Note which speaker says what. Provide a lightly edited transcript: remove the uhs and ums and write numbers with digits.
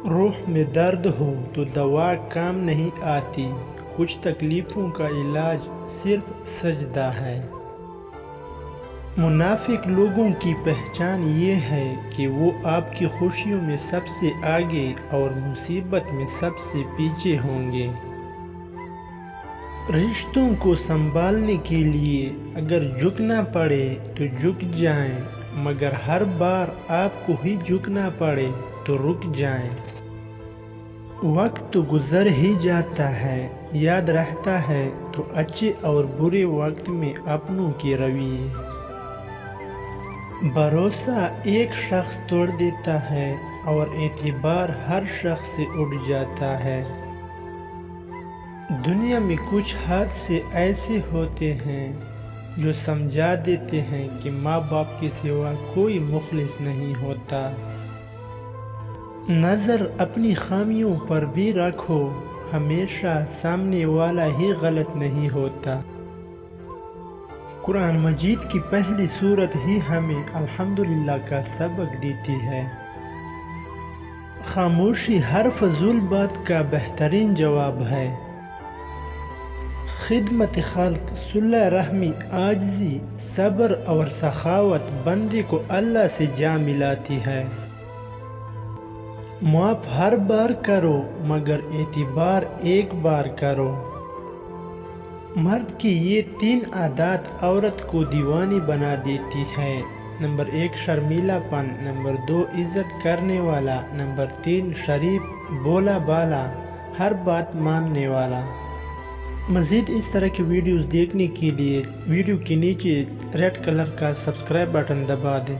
Speaker 1: روح میں درد ہو تو دوا کام نہیں آتی، کچھ تکلیفوں کا علاج صرف سجدہ ہے۔ منافق لوگوں کی پہچان یہ ہے کہ وہ آپ کی خوشیوں میں سب سے آگے اور مصیبت میں سب سے پیچھے ہوں گے۔ رشتوں کو سنبھالنے کے لیے اگر جھکنا پڑے تو جھک جائیں، مگر ہر بار آپ کو ہی جھکنا پڑے تو رک جائیں۔ وقت تو گزر ہی جاتا ہے، یاد رہتا ہے تو اچھے اور برے وقت میں اپنوں کے رویے۔ بھروسہ ایک شخص توڑ دیتا ہے اور اعتبار ہر شخص سے اٹھ جاتا ہے۔ دنیا میں کچھ حادثے ایسے ہوتے ہیں جو سمجھا دیتے ہیں کہ ماں باپ کے سوا کوئی مخلص نہیں ہوتا۔ نظر اپنی خامیوں پر بھی رکھو، ہمیشہ سامنے والا ہی غلط نہیں ہوتا۔ قرآن مجید کی پہلی سورت ہی ہمیں الحمدللہ کا سبق دیتی ہے۔ خاموشی ہر فضول بات کا بہترین جواب ہے۔ خدمت خلق، صلہ رحمی، عاجزی، صبر اور سخاوت بندے کو اللہ سے جا ملاتی ہے۔ معاف ہر بار کرو مگر اعتبار ایک بار کرو۔ مرد کی یہ 3 عادات عورت کو دیوانی بنا دیتی ہے۔ نمبر 1 شرمیلا پن، نمبر 2 عزت کرنے والا، نمبر 3 شریف بولا بالا، ہر بات ماننے والا۔ مزید اس طرح کی ویڈیوز دیکھنے کے لیے ویڈیو کے نیچے ریڈ کلر کا سبسکرائب بٹن دبا دیں۔